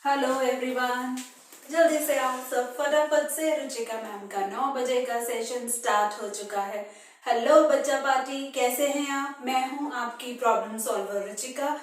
Hello everyone, जल्दी से आओ सब फटाफट से। रुचिका मैम का 9 बजे का सेशन स्टार्ट हो चुका है। हेलो बच्चा पार्टी, कैसे हैं आप? मैं हूं आपकी प्रॉब्लम सॉल्वर रुचिका।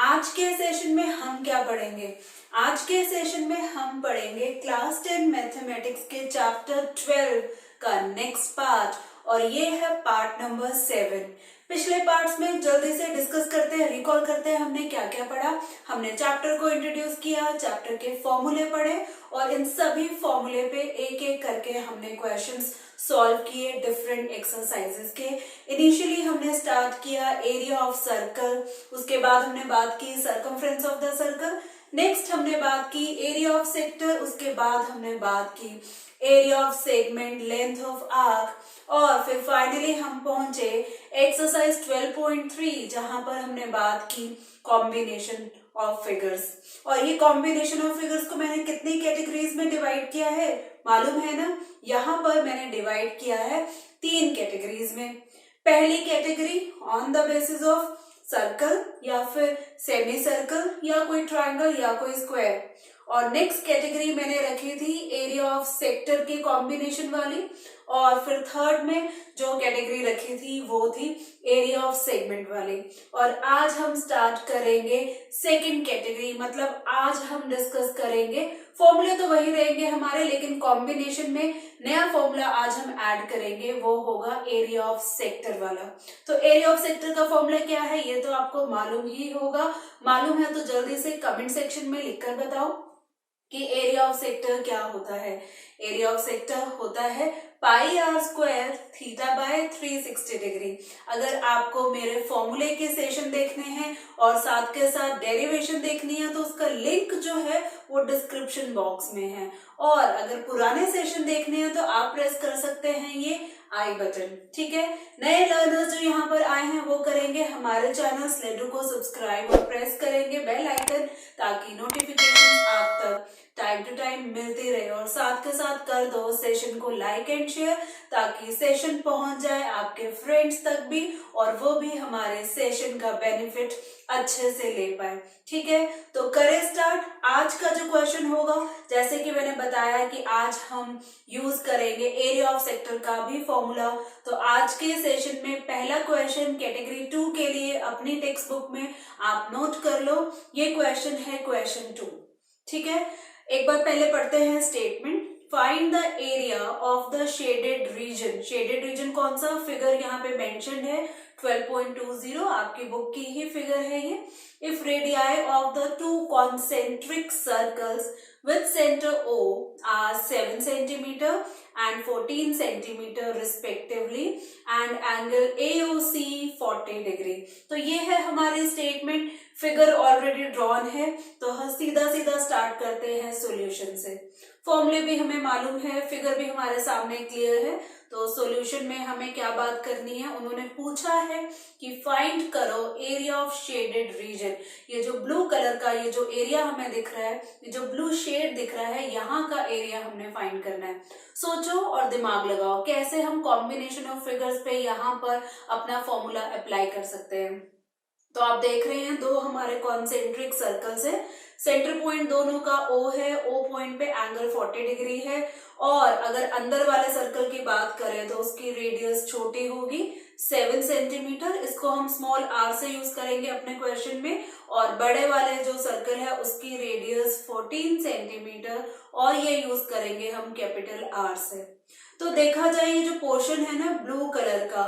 आज के सेशन में हम क्या पढ़ेंगे? आज के सेशन में हम पढ़ेंगे क्लास 10 मैथमेटिक्स के चैप्टर 12 का नेक्स्ट पार्ट, और ये है पार्ट नंबर 7। पिछले पार्ट्स में जल्दी से डिस्कस करते हैं, रिकॉल करते हैं हमने क्या क्या पढ़ा। हमने चैप्टर को इंट्रोड्यूस किया, चैप्टर के फॉर्मूले पढ़े, और इन सभी फॉर्मूले पे एक एक करके हमने क्वेश्चंस सॉल्व किए डिफरेंट एक्सरसाइजेस के। इनिशियली हमने स्टार्ट किया एरिया ऑफ सर्कल, उसके बाद हमने बात की circumference of the circle, next हमने बात की एरिया ऑफ सेक्टर, उसके बाद हमने बात की area of segment, length of arc, और फिर फाइनली हम पहुंचे एक्सरसाइज 12.3 जहां पर हमने बात की कॉम्बिनेशन ऑफ फिगर्स। और ये कॉम्बिनेशन ऑफ फिगर्स को मैंने कितनी कैटेगरीज में डिवाइड किया है मालूम है ना? यहाँ पर मैंने डिवाइड किया है 3 कैटेगरीज में। पहली category on the basis of circle या फिर सेमी सर्कल या कोई ट्राइंगल या कोई स्क्वायर, और नेक्स्ट कैटेगरी मैंने रखी थी एरिया ऑफ सेक्टर की कॉम्बिनेशन वाली, और फिर थर्ड में जो कैटेगरी रखी थी वो थी एरिया ऑफ सेगमेंट वाली। और आज हम स्टार्ट करेंगे सेकंड कैटेगरी, मतलब आज हम डिस्कस करेंगे, फॉर्मूले तो वही रहेंगे हमारे लेकिन कॉम्बिनेशन में नया फॉर्मूला आज हम ऐड करेंगे, वो होगा एरिया ऑफ सेक्टर वाला। तो एरिया ऑफ सेक्टर का फॉर्मूला क्या है ये तो आपको मालूम ही होगा। मालूम है तो जल्दी से कमेंट सेक्शन में लिखकर बताओ कि एरिया ऑफ सेक्टर क्या होता है। एरिया ऑफ सेक्टर होता है pi are square theta by 360 degree. अगर आपको मेरे फॉर्मूले के सेशन देखने हैं और साथ के साथ डेरिवेशन देखनी है तो उसका लिंक जो है वो डिस्क्रिप्शन बॉक्स में है, और अगर पुराने सेशन देखने हैं तो आप प्रेस कर सकते हैं ये आई बटन। ठीक है, नए लर्नर्स जो यहाँ पर आए हैं वो करेंगे हमारे चैनल स्लेडू को सब्सक्राइब और प्रेस करेंगे बेल आइकन, ताकि नोटिफिकेशन आप तक टाइम टू टाइम मिलती रहे, और साथ के साथ कर दो सेशन को लाइक एंड शेयर, ताकि सेशन पहुंच जाए आपके फ्रेंड्स तक भी और वो भी हमारे सेशन का बेनिफिट अच्छे से ले पाए। ठीक है, तो करें स्टार्ट। आज का जो क्वेश्चन होगा, जैसे कि मैंने बताया कि आज हम यूज करेंगे एरिया ऑफ सेक्टर का भी फॉर्मूला, तो आज के सेशन में पहला क्वेश्चन कैटेगरी 2 के लिए अपनी टेक्स्ट बुक में आप नोट कर लो। ये क्वेश्चन है क्वेश्चन 2। ठीक है, एक बार पहले पढ़ते हैं statement. Find the area of the shaded region. Shaded region कौन सा? फिगर यहाँ पे मेंशन्ड है 12.20, आपकी बुक की ही फिगर है ये। If radii of the two concentric circles with center O are 7 centimeter and 14 centimeter respectively and angle AOC 40 degree। तो ये है हमारी स्टेटमेंट, फिगर ऑलरेडी ड्रॉन है, तो हम सीधा सीधा स्टार्ट करते हैं सॉल्यूशन से। फॉर्मूले भी हमें मालूम है, फिगर भी हमारे सामने क्लियर है, तो सॉल्यूशन में हमें क्या बात करनी है? उन्होंने पूछा है कि फाइंड करो एरिया ऑफ शेडेड रीजन। ये जो ब्लू कलर का ये जो एरिया हमें दिख रहा है, ये जो ब्लू शेड दिख रहा है, यहाँ का एरिया हमने फाइंड करना है। सोचो और दिमाग लगाओ कैसे हम कॉम्बिनेशन ऑफ फिगर्स पे यहाँ पर अपना फॉर्मूला अप्लाई कर सकते हैं। तो आप देख रहे हैं दो हमारे कॉन्सेंट्रिक सर्कल्स है, सेंटर पॉइंट दोनों का O है, O पॉइंट पे एंगल 40 डिग्री है, और अगर अंदर वाले सर्कल की बात करें तो उसकी रेडियस छोटी होगी 7 सेंटीमीटर, इसको हम स्मॉल r से यूज करेंगे अपने क्वेश्चन में, और बड़े वाले जो सर्कल है उसकी रेडियस 14 सेंटीमीटर, और ये यूज करेंगे हम कैपिटल R से। तो देखा जाए ये जो पोर्शन है ना ब्लू कलर का,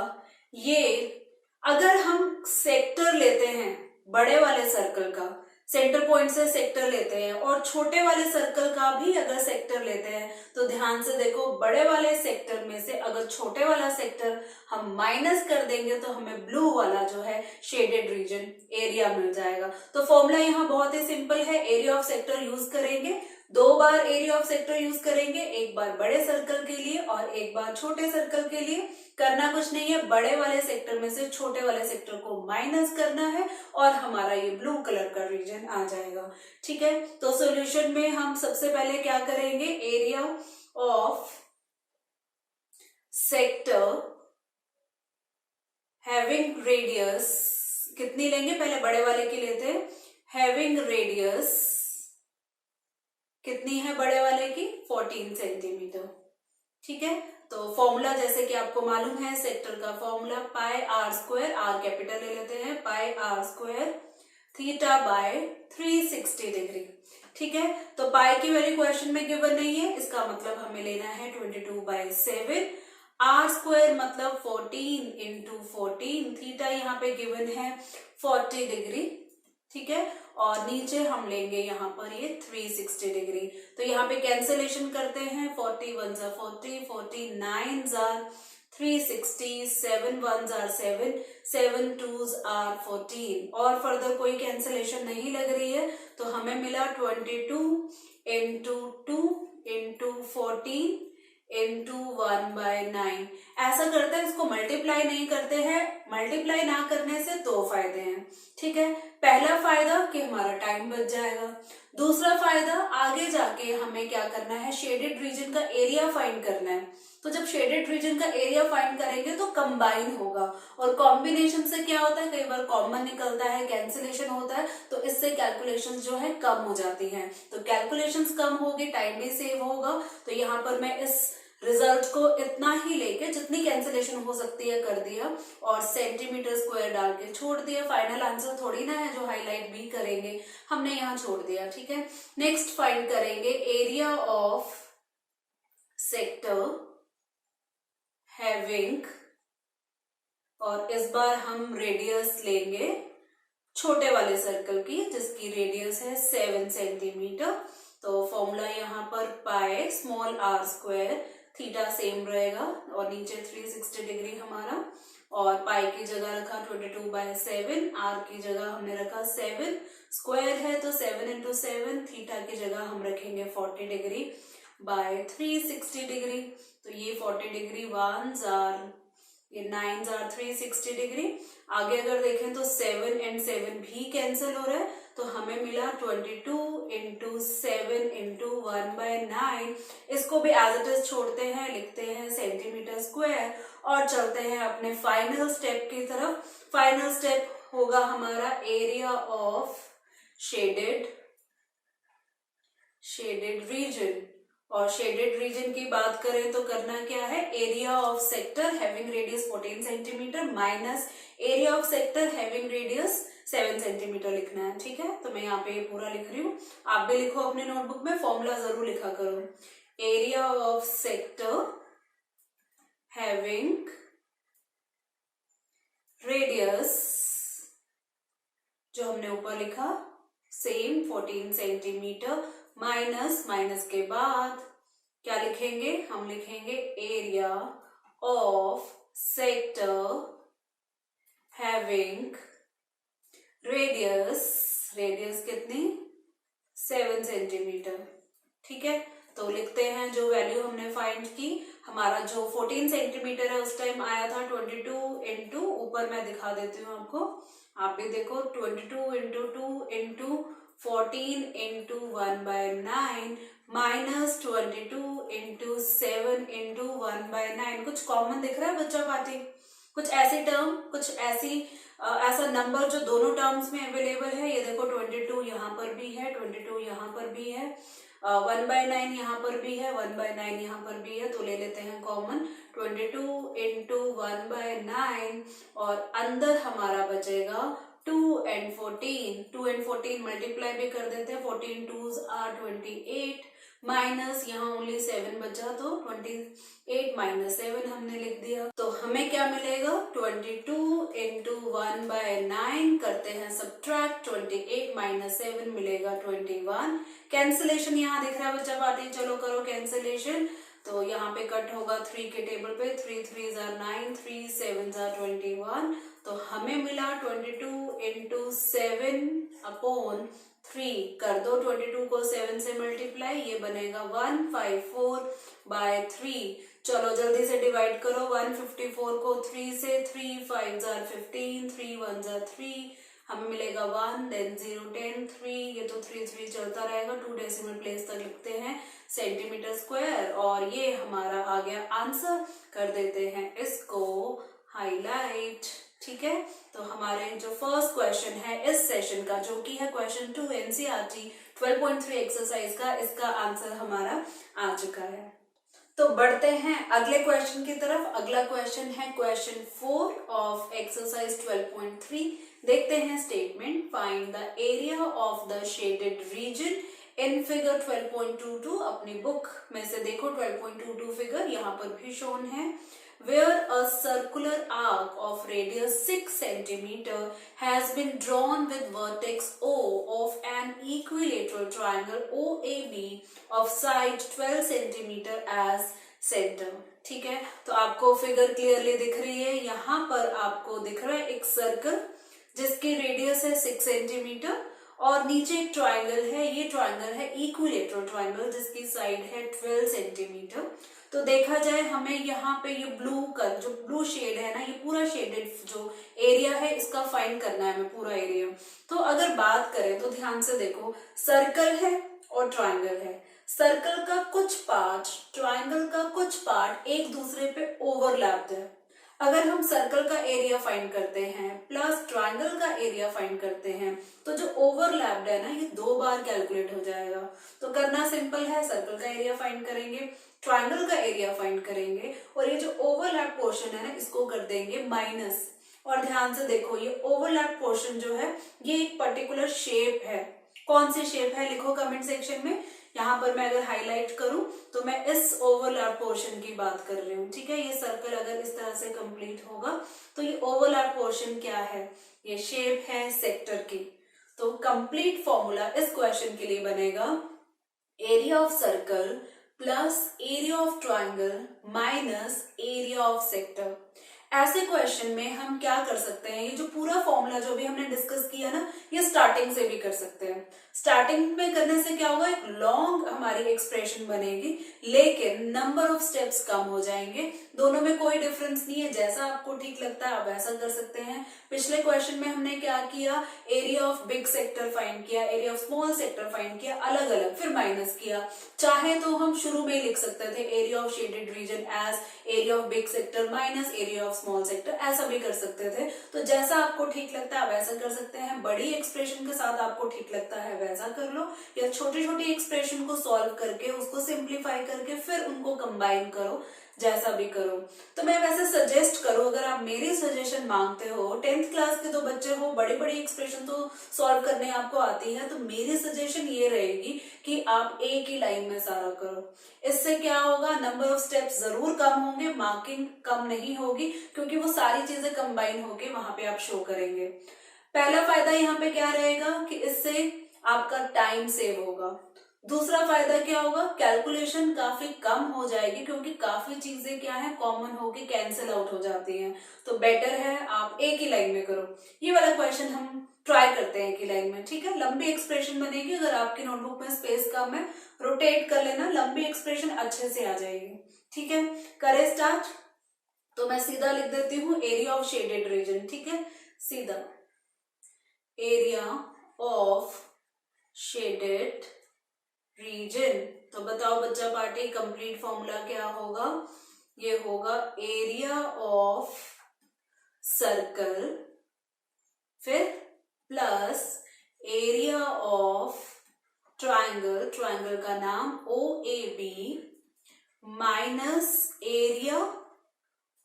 ये अगर हम सेक्टर लेते हैं बड़े वाले सर्कल का, सेंटर पॉइंट से सेक्टर लेते हैं, और छोटे वाले सर्कल का भी अगर सेक्टर लेते हैं, तो ध्यान से देखो बड़े वाले सेक्टर में से अगर छोटे वाला सेक्टर हम माइनस कर देंगे तो हमें ब्लू वाला जो है शेडेड रीजन एरिया मिल जाएगा। तो फॉर्मूला यहाँ बहुत ही सिंपल है, एरिया ऑफ सेक्टर यूज करेंगे, 2 बार एरिया ऑफ सेक्टर यूज करेंगे, एक बार बड़े सर्कल के लिए और एक बार छोटे सर्कल के लिए। करना कुछ नहीं है, बड़े वाले सेक्टर में से छोटे वाले सेक्टर को माइनस करना है और हमारा ये ब्लू कलर का रीजन आ जाएगा। ठीक है, तो सॉल्यूशन में हम सबसे पहले क्या करेंगे, area of sector having radius कितनी लेंगे, पहले बड़े वाले की लेते हैं, हैविंग रेडियस कितनी है बड़े वाले की? 14 सेंटीमीटर। ठीक है, तो फॉर्मूला जैसे कि आपको मालूम है सेक्टर का formula pi are square, r capital ले लेते हैं, pi are square theta by 360 degree. ठीक है, तो पाई की वैल्यू क्वेश्चन में गिवन नहीं है, इसका मतलब हमें लेना है 22/7। आर स्क्वायर मतलब 14 इंटू 14, थीटा यहाँ पे गिवन है 40 डिग्री। ठीक है, और नीचे हम लेंगे यहाँ पर ये 360 डिग्री। तो यहाँ पे कैंसिलेशन करते हैं, 40 1 जार 40, 49 जार 360, 7 1 जार 7, 7 2 आर 14, और फर्दर कोई कैंसिलेशन नहीं लग रही है, तो हमें मिला 22 इंटू 2 इंटू 14 इंटू 1/9। ऐसा करते हैं, इसको मल्टीप्लाई नहीं करते हैं। मल्टीप्लाई ना करने से दो फायदे हैं। ठीक है, पहला फायदा कि हमारा टाइम बच जाएगा, दूसरा फायदा आगे जाके हमें क्या करना है, शेडेड रीजन का एरिया फाइंड करना है। तो जब शेडेड रीजन का एरिया फाइंड करेंगे तो कंबाइन होगा, और कॉम्बिनेशन से क्या होता है, कई बार कॉमन निकलता है, कैंसिलेशन होता है, तो इससे कैलकुलेशंस जो है कम हो जाती हैं। तो कैलकुलेशंस कम होगी, टाइम भी सेव होगा। तो यहाँ पर मैं इस रिजल्ट को इतना ही लेके जितनी कैंसिलेशन हो सकती है कर दिया, और सेंटीमीटर स्क्वायर डाल के छोड़ दिया। फाइनल आंसर थोड़ी ना है जो हाईलाइट भी करेंगे, हमने यहाँ छोड़ दिया। ठीक है, नेक्स्ट फाइंड करेंगे एरिया ऑफ सेक्टर हैविंग, और इस बार हम रेडियस लेंगे छोटे वाले सर्कल की, जिसकी रेडियस है 7 सेंटीमीटर। तो फॉर्मूला यहाँ पर pi small R square, theta same रहेगा, और नीचे 360 डिग्री हमारा, और पाई की जगह रखा 22/7, आर की जगह हमने रखा 7, स्क्वायर है तो 7 इंटू 7, थीटा की जगह हम रखेंगे 40 डिग्री बाय 360 डिग्री। तो ये 40 डिग्री 1 जार, ये 9 जार 360 डिग्री। आगे अगर देखें तो 7 एंड 7 भी कैंसिल हो रहा है, तो हमें मिला 22 इंटू 7 इंटू 1/9। इसको भी एज इट इज छोड़ते हैं, लिखते हैं सेंटीमीटर स्क्वायर, और चलते हैं अपने फाइनल स्टेप की तरफ। फाइनल स्टेप होगा हमारा एरिया ऑफ शेडेड रीजन, और शेडेड रीजन की बात करें तो करना क्या है, area of sector having radius 14 centimetre minus area of sector having radius 7 centimetre लिखना है। ठीक है, तो मैं यहाँ पे ये पूरा लिख रही हूँ, आप भी लिखो अपने नोटबुक में, फॉर्मूला जरूर लिखा करो। Area of sector having radius, जो हमने ऊपर लिखा सेम 14 सेंटीमीटर, माइनस के बाद क्या लिखेंगे, हम लिखेंगे area of sector having radius कितनी, 7 सेंटीमीटर। ठीक है, तो लिखते हैं जो वैल्यू हमने फाइंड की। हमारा जो 14 सेंटीमीटर है उस टाइम आया था 22 इंटू, ऊपर मैं दिखा देती हूँ आपको, आप भी देखो, 22 into 2 into 14 into 1/9 minus 22 into 7 into 1/9। कुछ कॉमन दिख रहा है बच्चा पार्टी? कुछ ऐसी टर्म, कुछ ऐसा नंबर जो दोनों टर्म्स में अवेलेबल है। ये देखो 22 यहाँ पर भी है, 22 यहाँ पर भी है, 1/9 यहाँ पर भी है, 1/9 यहाँ पर भी है, तो ले लेते हैं कॉमन 22 इंटू 1/9, और अंदर हमारा बचेगा 2 and 14 मल्टीप्लाई भी कर देते हैं, 14 2s are 28, माइनस यहाँ ओनली 7 बचा, तो 28 माइनस 7 हमने लिख दिया। तो हमें क्या मिलेगा, 22 इंटू 1/9 करते हैं सब्ट्रैक्ट, 28 माइनस 7 मिलेगा 21। कैंसिलेशन यहाँ दिख रहा है बच्चा पार्टी, चलो करो कैंसिलेशन। तो यहाँ पे कट होगा 3 के टेबल पे, 3 3s are 9, 3 7s are 21। तो हमें मिला 22 इंटू 7/3, कर दो 22 को 7 से मल्टीप्लाई, ये बनेगा 154/3। चलो जल्दी से डिवाइड करो, 154 को 3 से, 3 5s are 15, 3 1s are 3, हमें मिलेगा 1, देन 0 10 3, ये तो 3 3 चलता रहेगा, 2 डेसिमल प्लेस तक लिखते हैं सेंटीमीटर स्क्वायर, और ये हमारा आ गया आंसर। कर देते हैं इसको हाईलाइट। ठीक है, तो हमारे जो फर्स्ट क्वेश्चन है इस सेशन का, जो कि है क्वेश्चन 2 NCERT 12.3 एक्सरसाइज का इसका आंसर हमारा आ चुका है। तो बढ़ते हैं अगले क्वेश्चन की तरफ। अगला क्वेश्चन है क्वेश्चन 4 ऑफ एक्सरसाइज 12.3। देखते हैं statement. Find the area of the shaded region in figure 12.22। अपनी बुक में से देखो 12.22 फिगर यहाँ पर भी शोन है। Where a circular arc of radius 6 centimeter has been drawn with vertex O of an equilateral triangle OAB of side 12 centimeter as center। ठीक है, तो आपको फिगर क्लियरली दिख रही है। यहाँ पर आपको दिख रहा है एक सर्कल जिसकी रेडियस है 6 सेंटीमीटर और नीचे एक ट्राइंगल है। ये ट्राइंगल है इक्विलेटरल ट्राइंगल जिसकी साइड है 12 सेंटीमीटर। तो देखा जाए हमें यहाँ पे ये जो ब्लू शेड है ना, ये पूरा शेडेड जो एरिया है इसका फाइंड करना है हमें, पूरा एरिया। तो अगर बात करें तो ध्यान से देखो, सर्कल है और ट्राइंगल है। सर्कल का कुछ पार्ट, ट्राइंगल का कुछ पार्ट एक दूसरे पे ओवरलैप्ड है। अगर हम सर्कल का एरिया फाइंड करते हैं प्लस ट्राइंगल का एरिया फाइंड करते हैं तो जो ओवरलैप्ड है ना, ये 2 बार कैलकुलेट हो जाएगा। तो करना सिंपल है, सर्कल का एरिया फाइंड करेंगे, ट्राइंगल का एरिया फाइंड करेंगे और ये जो ओवरलैप पोर्शन है ना इसको कर देंगे माइनस। और ध्यान से देखो, ये ओवरलैप पोर्शन जो है ये एक पर्टिकुलर शेप है। कौन सी शेप है लिखो कमेंट सेक्शन में। यहाँ पर मैं अगर हाईलाइट करूं तो मैं इस ओवरलैप पोर्शन की बात कर रही हूँ। ठीक है, ये सर्कल अगर इस तरह से कंप्लीट होगा तो ये ओवरलैप पोर्शन क्या है, ये शेप है सेक्टर की। तो कंप्लीट फॉर्मूला इस क्वेश्चन के लिए बनेगा area of circle plus area of triangle minus area of sector. ऐसे क्वेश्चन में हम क्या कर सकते हैं, ये जो पूरा फॉर्मूला जो भी हमने डिस्कस किया ना, ये स्टार्टिंग से भी कर सकते हैं। स्टार्टिंग में करने से क्या होगा, एक लॉन्ग हमारी एक्सप्रेशन बनेगी लेकिन नंबर ऑफ स्टेप्स कम हो जाएंगे। दोनों में कोई डिफरेंस नहीं है, जैसा आपको ठीक लगता है आप वैसा कर सकते हैं। पिछले क्वेश्चन में हमने क्या किया, area of big sector find किया, area of small sector find किया अलग अलग, फिर माइनस किया। चाहे तो हम शुरू में ही लिख सकते थे area of shaded region as area of big sector minus area of small sector, ऐसा भी कर सकते थे। तो जैसा आपको ठीक लगता है वैसा कर सकते हैं। बड़ी एक्सप्रेशन के साथ आपको ठीक लगता है वैसा कर लो, या छोटी छोटी एक्सप्रेशन को सॉल्व करके उसको सिंप्लीफाई करके फिर उनको कंबाइन करो, जैसा भी करो। तो मैं वैसे सजेस्ट करूं, अगर आप मेरी सजेशन मांगते हो, 10th क्लास के तो बच्चे हो, बड़ी बड़ी एक्सप्रेशन तो सॉल्व करने आपको आती है, तो मेरी सजेशन ये रहेगी कि आप एक ही लाइन में सारा करो। इससे क्या होगा, नंबर ऑफ स्टेप्स जरूर कम होंगे, मार्किंग कम नहीं होगी क्योंकि वो सारी चीजें कंबाइन होके वहां पे आप शो करेंगे। पहला फायदा यहाँ पे क्या रहेगा कि इससे आपका टाइम सेव होगा। दूसरा फायदा क्या होगा, कैलकुलेशन काफी कम हो जाएगी क्योंकि काफी चीजें क्या है कॉमन होके कैंसिल आउट हो जाती हैं। तो बेटर है आप एक ही लाइन में करो। ये वाला क्वेश्चन हम ट्राई करते हैं एक ही लाइन में। ठीक है, लंबी एक्सप्रेशन बनेगी। अगर आपकी नोटबुक में स्पेस कम है रोटेट कर लेना, लंबी एक्सप्रेशन अच्छे से आ जाएगी। ठीक है, करें स्टार्ट। तो मैं सीधा लिख देती हूँ एरिया ऑफ शेडेड रीजन। ठीक है, सीधा एरिया ऑफ शेडेड रीजन। तो बताओ बच्चा पार्टी, कंप्लीट फॉर्मूला क्या होगा, ये होगा एरिया ऑफ सर्कल फिर plus area of triangle, triangle का नाम OAB minus area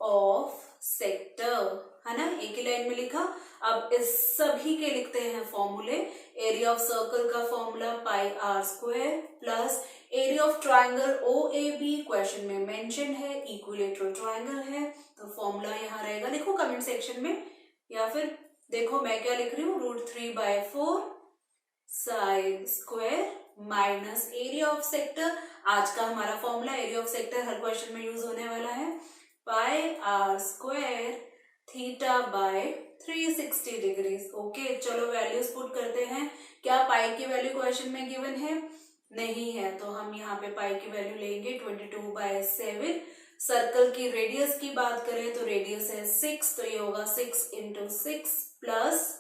of sector, है ना, एक ही लाइन में लिखा। अब इस सभी के लिखते हैं फॉर्मूले। एरिया ऑफ सर्कल का formula pi are square plus area of triangle OAB question में मेंशन है, इक्विलेटरल ट्राइंगल है, तो फॉर्मूला यहाँ रहेगा। लिखो कमेंट सेक्शन में, या फिर देखो मैं क्या लिख रही हूँ, √3/4 sine square minus area of sector. आज का हमारा formula area of sector her question में यूज होने वाला है, pi are square θ/360 degrees. Okay, चलो वैल्यूज पुट करते हैं। क्या पाई की वैल्यू क्वेश्चन में गिवन है? नहीं है, तो हम यहाँ पे पाई की वैल्यू लेंगे 22/7। सर्कल की रेडियस की बात करें तो रेडियस है 6, तो ये होगा 6 × 6 प्लस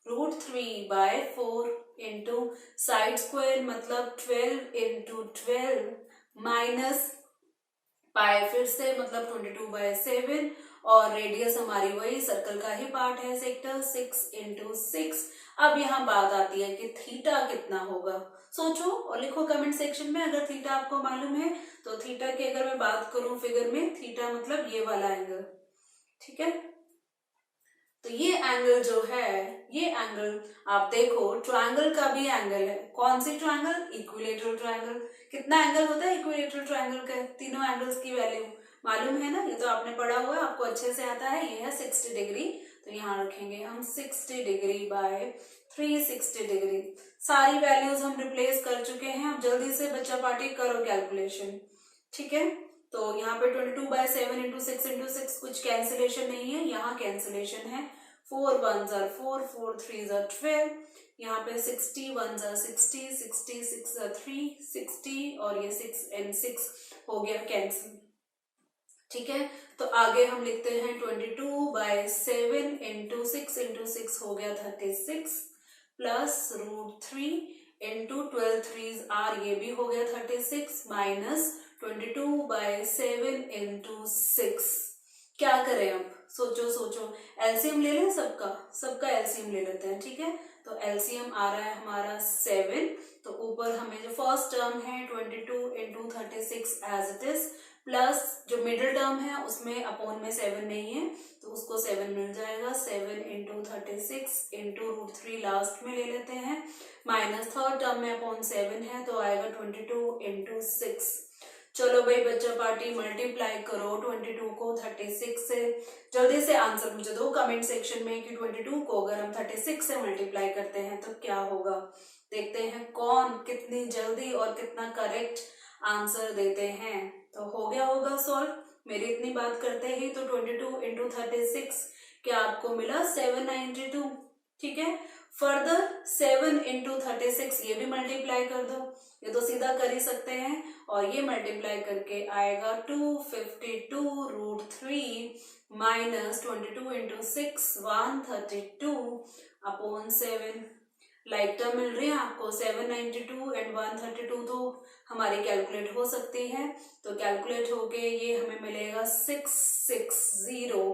√3/4 इंटू साइड स्क्वायर मतलब 12 × 12 माइनस पाई फिर से मतलब 22/7 और रेडियस हमारी वही सर्कल का ही पार्ट है सेक्टर, 6 × 6। अब यहाँ बात आती है कि थीटा कितना होगा। सोचो और लिखो कमेंट सेक्शन में। अगर थीटा आपको मालूम है तो थीटा की अगर मैं बात करूं फिगर में, थीटा मतलब ये वाला एंगल, ठीक है। तो ये एंगल जो है, ये एंगल आप देखो ट्रायंगल का भी एंगल है। कौन सी ट्रायंगल? Equilateral triangle. कितना एंगल होता है इक्विलेटरल ट्रायंगल का? तीनों एंगल्स की वैल्यू मालूम है ना, ये तो आपने पढ़ा हुआ है, आपको अच्छे से आता है। ये है 60 डिग्री, तो यहाँ रखेंगे हम 60 डिग्री बाय 360 डिग्री। सारी वैल्यूज हम रिप्लेस कर चुके हैं। अब जल्दी से बच्चा पार्टी करो कैलकुलेशन, ठीक है। तो यहाँ पे 22/7 इंटू 6 कुछ कैंसिलेशन नहीं है, यहाँ कैंसिलेशन है। 4 1s are 4, 4 3s are 12, यहाँ पे 60 1s are 60, 60 6 are 3, 60 और ये 6 and 6 हो गया कैंसिल, ठीक है। तो आगे हम लिखते हैं 22/7 इंटू 6 हो गया 36 प्लस √3 इंटू 12 3s are, ये भी हो गया 36 माइनस 22/7 इंटू 6। क्या करें अब? सोचो सोचो, एलसीएम ले लें सबका एलसीएम ले लेते हैं, ठीक है। तो एलसीएम आ रहा है हमारा 7, तो ऊपर हमें जो फर्स्ट टर्म है 22 into 36 as it is, plus जो मिडिल टर्म है उसमें अपॉन में 7 नहीं है तो उसको 7 मिल जाएगा। 7 इंटू 36 इंटू √3 लास्ट में ले लेते हैं, माइनस थर्ड टर्म में अपॉन 7 है तो आएगा 22 इंटू 6। चलो भाई बच्चा पार्टी मल्टीप्लाई करो 22 को 36 से। जल्दी से आंसर मुझे दो कमेंट सेक्शन में कि 22 को अगर हम 36 से मल्टीप्लाई करते हैं तो क्या होगा। देखते हैं कौन कितनी जल्दी और कितना करेक्ट आंसर देते हैं। तो हो गया होगा सॉल्व मेरी इतनी बात करते ही। तो 22 इंटू 36 क्या आपको मिला? 792, ठीक है। फर्दर 7 इंटू 36 ये भी मल्टीप्लाई कर दो, ये तो सीधा कर ही सकते हैं, और ये मल्टीप्लाई करके आएगा 252 √3 minus 22 into 6 132 upon 7। Like term मिल रही है आपको 792 एंड 132 तो हमारी कैलकुलेट हो सकती है। तो कैलकुलेट होके ये हमें मिलेगा 660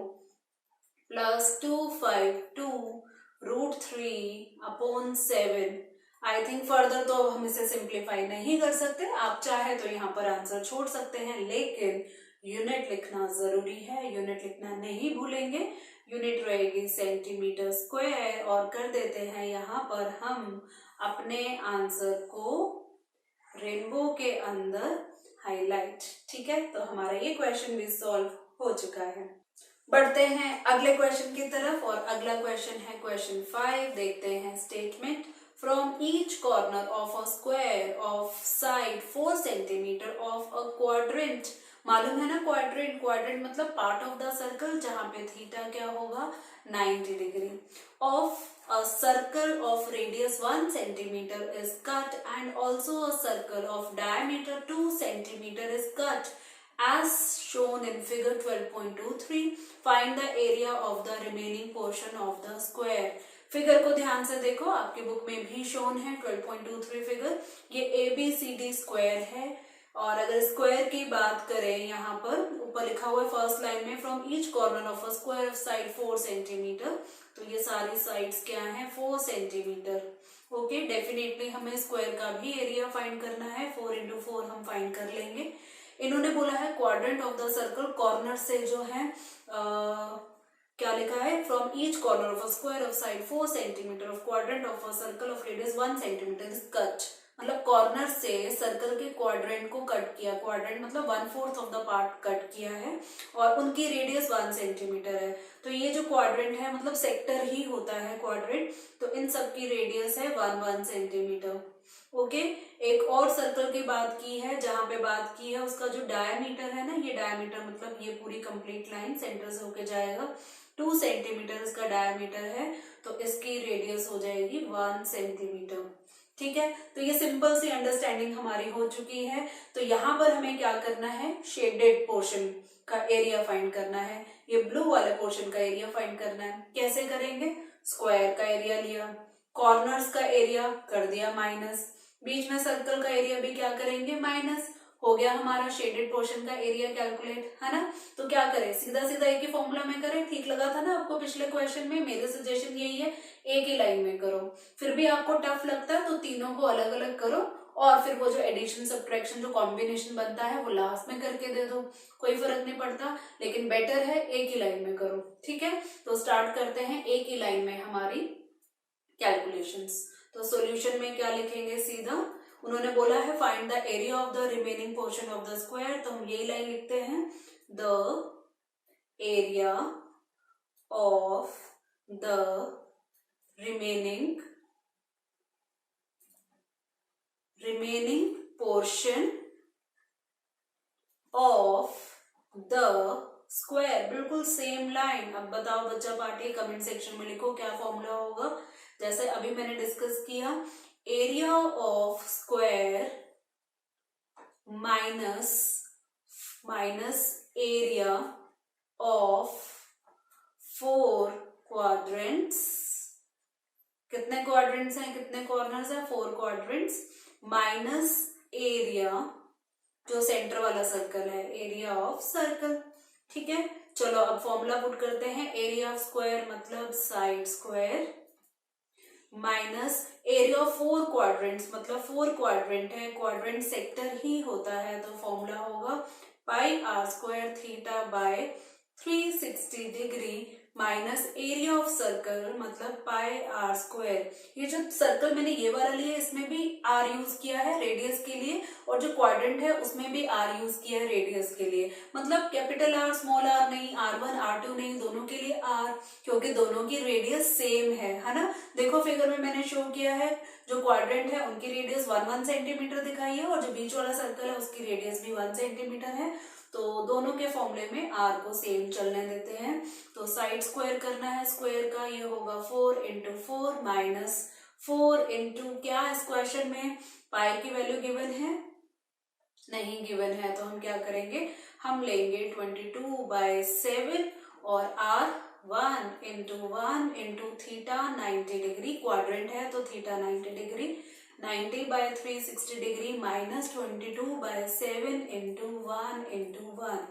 plus 252 √3 upon 7। I think further तो अब हम इसे सिंप्लीफाई नहीं कर सकते, आप चाहे तो यहाँ पर आंसर छोड़ सकते हैं, लेकिन यूनिट लिखना जरूरी है, यूनिट लिखना नहीं भूलेंगे। यूनिट रहेगी सेंटीमीटर स्क्वायर, और कर देते हैं यहाँ पर हम अपने आंसर को रेनबो के अंदर हाईलाइट, ठीक है। तो हमारा ये क्वेश्चन भी सॉल्व हो चुका है। बढ़ते हैं अगले क्वेश्चन की तरफ, और अगला क्वेश्चन है क्वेश्चन 5। देखते हैं statement. From each corner of a square of side 4 centimeter of a quadrant, मालूम है ना क्वाड्रेंट? क्वाड्रेंट मतलब पार्ट ऑफ द सर्कल जहां पे थीटा क्या होगा 90 degree, of a circle of radius 1 centimeter is cut and also a circle of diameter 2 centimeter is cut as shown in figure 12.23. Find the area of the remaining portion of the square. Figure को ध्यान से देखो, आपकी book में भी shown है 12.23 figure. ये ABCD square है, और अगर स्क्वायर की बात करें यहाँ पर ऊपर लिखा हुआ है फर्स्ट लाइन में from each corner of a square of side 4 centimetre, तो ये सारी साइड्स क्या है 4 सेंटीमीटर। ओके, डेफिनेटली हमें स्क्वायर का भी एरिया फाइंड करना है, 4 इंटू 4 हम फाइंड कर लेंगे। इन्होंने बोला है quadrant of the circle, corner से जो है क्या लिखा है from each corner of a square of side 4 centimetre of quadrant of a circle of radius 1 centimetre is cut. मतलब कॉर्नर से सर्कल के क्वाड्रेंट को कट किया, क्वाड्रेंट मतलब 1/4 ऑफ द पार्ट कट किया है, और उनकी रेडियस 1 सेंटीमीटर है। तो ये जो क्वाड्रेंट है मतलब सेक्टर ही होता है क्वाड्रेंट, तो इन सब की रेडियस है 1 सेंटीमीटर। ओके, एक और सर्कल की बात की है, जहां पे बात की है उसका जो डायमीटर है ना, ये डायमीटर मतलब ये पूरी कंप्लीट लाइन सेंटर से होके जाएगा, 2 सेंटीमीटर इसका डायमीटर है, तो इसकी रेडियस हो जाएगी 1 सेंटीमीटर। ठीक है, तो ये सिंपल सी अंडरस्टैंडिंग हमारी हो चुकी है। तो यहाँ पर हमें क्या करना है, शेडेड पोर्शन का एरिया फाइंड करना है, ये ब्लू वाले पोर्शन का एरिया फाइंड करना है। कैसे करेंगे, स्क्वायर का एरिया लिया, कॉर्नर्स का एरिया कर दिया माइनस, बीच में सर्कल का एरिया भी क्या करेंगे माइनस, हो गया हमारा शेडेड पोर्शन का एरिया कैलकुलेट, है ना। तो क्या करें, सीधा सीधा एक ही फॉर्मूला में करें, ठीक लगा था ना आपको पिछले क्वेश्चन में। मेरे सजेशन यही है, एक ही लाइन में करो। फिर भी आपको टफ लगता है तो तीनों को अलग अलग करो, और फिर वो जो एडिशन सब्ट्रैक्शन जो कॉम्बिनेशन बनता है वो लास्ट में करके दे दो, कोई फर्क नहीं पड़ता, लेकिन बेटर है एक ही लाइन में करो, ठीक है। तो स्टार्ट करते हैं एक ही लाइन में हमारी कैलकुलेशंस। तो सॉल्यूशन में क्या लिखेंगे, सीधा उन्होंने बोला है find the area of the remaining portion of the square, तो हम यही लाइन लिखते हैं, the area of the remaining portion of the square, बिल्कुल सेम लाइन। अब बताओ बच्चा पार्टी, कमेंट सेक्शन में लिखो क्या फॉर्मूला होगा। जैसे अभी मैंने डिस्कस किया, area of square minus area of 4 quadrants. कितने क्वाड्रेंट्स हैं, कितने कॉर्नर्स हैं, 4 क्वाड्रेंट्स, माइनस एरिया जो सेंटर वाला सर्कल है, एरिया ऑफ सर्कल, ठीक है। चलो अब फॉर्मूला पुट करते हैं, एरिया ऑफ स्क्वायर मतलब side square, minus area of 4 quadrants मतलब 4 क्वाड्रेंट है, क्वाड्रेंट सेक्टर ही होता है, तो फॉर्मूला होगा pi are square theta by 360 degree minus area of circle मतलब पाई आर स्क्वायर। ये जो सर्कल मैंने ये वाला लिया इसमें भी आर यूज किया है रेडियस के लिए, और जो क्वाड्रेंट है उसमें भी आर यूज किया है रेडियस के लिए, मतलब कैपिटल आर स्मॉल आर नहीं, R1 R2 नहीं, दोनों के लिए आर, क्योंकि दोनों की रेडियस सेम है ना। देखो फिगर में मैंने शो किया है, जो क्वाड्रेंट है उनकी रेडियस 1 सेंटीमीटर दिखाई है, और जो बीच वाला सर्कल है उसकी रेडियस भी 1 सेंटीमीटर है, तो दोनों के फॉर्मूले में आर को सेम चलने देते हैं। तो साइड स्क्वायर करना है स्क्वायर का, ये होगा 4 इंटू 4 माइनस 4 इंटू क्या है इस क्वेश्चन में, पाई की वैल्यू गिवन है नहीं, गिवन है, तो हम क्या करेंगे, हम लेंगे 22/7 और R 1 into theta 90 degree, quadrant है तो theta 90 degree, 90/360 degree minus 22/7 into 1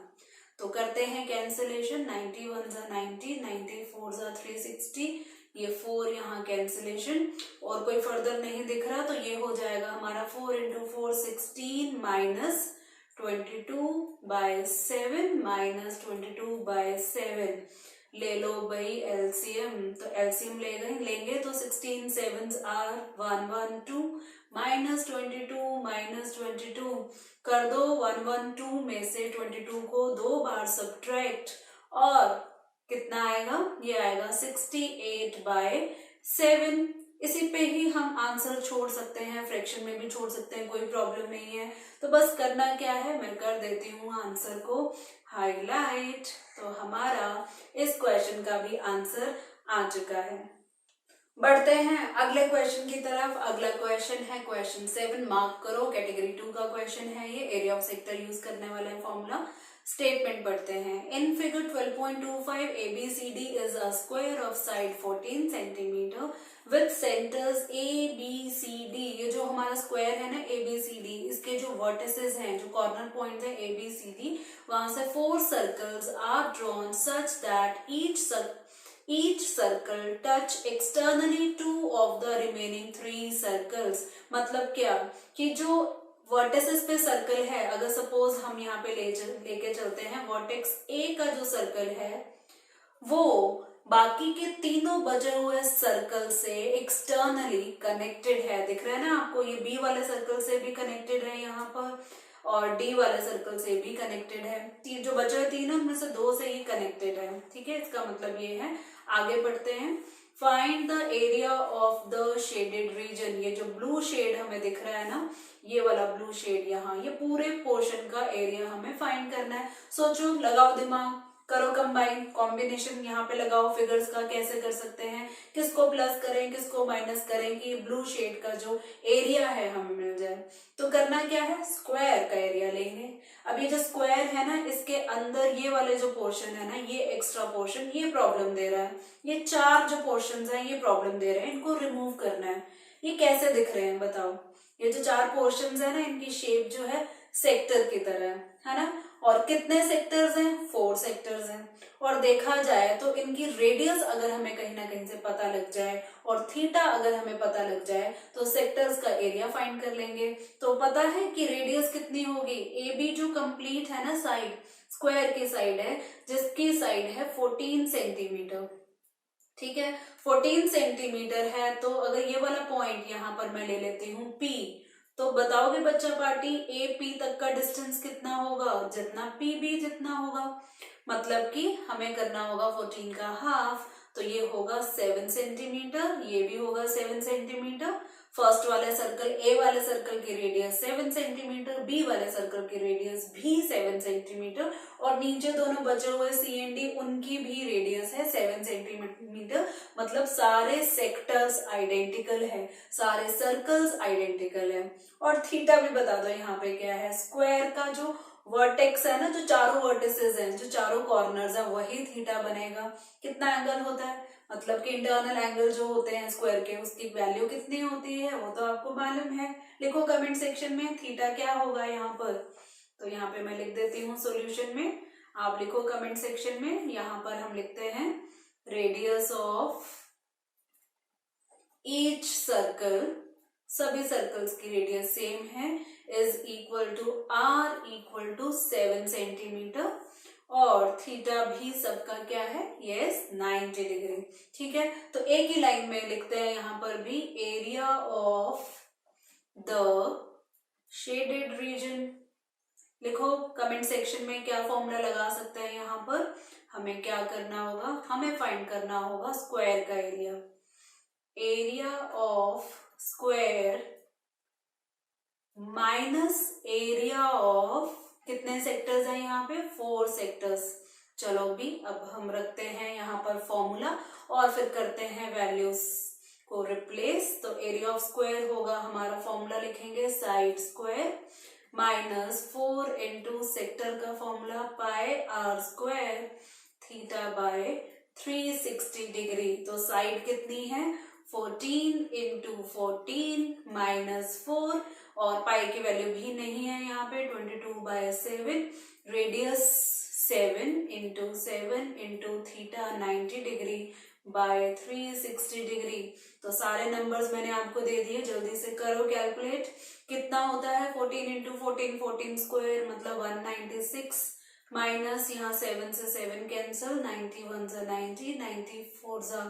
तो करते हैं कैंसिलेशन, 91 × 90, 94 × 360, ये 4 यहाँ कैंसिलेशन, और कोई फर्दर नहीं दिख रहा तो ये हो जाएगा हमारा 4 इंटू 4 16 माइनस 22/7 माइनस 22/7, ले लो भाई एलसीएम, तो एलसीएम लेंगे तो 16 7s are 112 माइनस 22 कर दो, 112 में से 22 को 2 बार सब्ट्रैक्ट, और कितना आएगा, ये आएगा 68/7। इसी पे ही हम आंसर छोड़ सकते हैं, फ्रैक्शन में भी छोड़ सकते हैं, कोई प्रॉब्लम नहीं है। तो बस करना क्या है, मैं कर देती हूँ आंसर को हाईलाइट, तो हमारा इस क्वेश्चन का भी आंसर आ चुका है। बढ़ते हैं अगले क्वेश्चन की तरफ। अगला क्वेश्चन है क्वेश्चन 7, मार्क करो, कैटेगरी 2 का क्वेश्चन है ये, एरिया ऑफ सेक्टर यूज करने वाला है फॉर्मूला। स्टेटमेंट पढ़ते हैं, in figure 12.25 ABCD is a square of side 14 centimetre with centres ABCD। ये जो हमारा स्क्वायर है ना ABCD, इसके जो वर्टिसेस हैं, जो कॉर्नर पॉइंट्स हैं ABCD, वहां से 4 circles are drawn such that each circle touch externally 2 of the remaining 3 circles। मतलब क्या कि जो वर्टेसेस पे सर्कल है, अगर सपोज हम यहाँ पे लेके चलते हैं, वर्टेक्स ए का जो सर्कल है वो बाकी के तीनों बचे हुए सर्कल से एक्सटर्नली कनेक्टेड है, दिख रहा है ना आपको, ये बी वाले सर्कल से भी कनेक्टेड है यहाँ पर, और डी वाले सर्कल से भी कनेक्टेड है, जो बचे हुए तीनों में से 2 से ही कनेक्टेड है, ठीक है। इसका मतलब ये है, आगे बढ़ते हैं, find the area of the shaded region. ये जो ब्लू शेड हमें दिख रहा है ना, ये वाला ब्लू शेड, यहाँ ये पूरे पोर्शन का एरिया हमें फाइंड करना है। सोचो, लगाओ दिमाग, करो कंबाइन, कॉम्बिनेशन यहाँ पे लगाओ फिगर्स का, कैसे कर सकते हैं, किसको प्लस करें किसको माइनस करें कि ब्लू शेड का जो एरिया है हमें मिल जाए। तो करना क्या है, स्क्वायर का एरिया लेंगे। अब ये जो स्क्वायर है ना, इसके अंदर ये वाले जो पोर्शन है ना, ये एक्स्ट्रा पोर्शन, ये प्रॉब्लम दे रहा है, ये 4 जो पोर्शन है ये प्रॉब्लम दे रहे हैं, इनको रिमूव करना है। ये कैसे दिख रहे हैं बताओ, ये जो 4 पोर्शंस है ना, इनकी शेप जो है सेक्टर की तरह, है ना। और कितने सेक्टर्स हैं? 4 सेक्टर्स हैं। और देखा जाए तो इनकी रेडियस अगर हमें कहीं ना कहीं से पता लग जाए और थीटा अगर हमें पता लग जाए तो सेक्टर्स का एरिया फाइंड कर लेंगे। तो पता है कि रेडियस कितनी होगी? ए बी जो कंप्लीट है ना साइड, स्क्वायर की साइड है, जिसकी साइड है 14 सेंटीमीटर, ठीक है। 14 सेंटीमीटर है, तो अगर ये वाला पॉइंट यहां पर मैं ले लेती हूँ P, तो बताओगे बच्चा पार्टी ए पी तक का डिस्टेंस कितना होगा? जितना पी बी जितना होगा, मतलब कि हमें करना होगा 14 का हाफ, तो ये होगा 7 सेंटीमीटर, ये भी होगा 7 सेंटीमीटर। फर्स्ट वाले सर्कल, ए वाले सर्कल की रेडियस 7 सेंटीमीटर, बी वाले सर्कल की रेडियस भी 7 सेंटीमीटर, और नीचे दोनों बचे हुए सी एंड डी, उनकी भी रेडियस है 7 सेंटीमीटर। मतलब सारे सेक्टर्स आइडेंटिकल है, सारे सर्कल्स आइडेंटिकल है। और थीटा भी बता दो यहाँ पे क्या है? स्क्वायर का जो वर्टेक्स है ना, जो चारों वर्टिसेस हैं, जो चारों कॉर्नर्स हैं, वही थीटा बनेगा। कितना एंगल होता है? मतलब कि इंटरनल एंगल जो होते हैं स्क्वायर के, उसकी वैल्यू कितनी होती है वो तो आपको मालूम है। लिखो कमेंट सेक्शन में थीटा क्या होगा यहाँ पर। तो यहाँ पे मैं लिख देती हूँ सॉल्यूशन में, आप लिखो कमेंट सेक्शन में। यहाँ पर हम लिखते हैं रेडियस ऑफ ईच सर्कल, सभी सर्कल्स की रेडियस सेम है, is equal to R equal to 7 centimetre, और थीटा भी सबका क्या है? यस 90 डिग्री, ठीक है। तो एक ही लाइन में लिखते हैं यहाँ पर भी, area of the shaded region. लिखो कमेंट सेक्शन में क्या फॉर्मूला लगा सकते हैं यहाँ पर। हमें क्या करना होगा? हमें फाइंड करना होगा स्क्वायर का area, area of square minus area of, कितने सेक्टर्स हैं यहाँ पे? 4 सेक्टर्स। चलो भी अब हम रखते हैं यहाँ पर फॉर्मूला और फिर करते हैं वैल्यूज को रिप्लेस। तो एरिया ऑफ स्क्वायर होगा, हमारा फॉर्मूला लिखेंगे side square minus 4 into sector का formula pi are square theta by 360 degree. तो साइड कितनी है? 14 इंटू 14 माइनस 4, और पाई की वैल्यू भी नहीं है यहाँ पे, 22/7, radius 7 into 7 into theta 90 degree by 360 degree. तो सारे नंबर्स मैंने आपको दे दिए, जल्दी से करो कैलकुलेट। कितना होता है? 14 इंटू 14, 14 स्क्वायर मतलब 196, माइनस यहाँ 7 से 7 कैंसल, 91 से 90, 94 से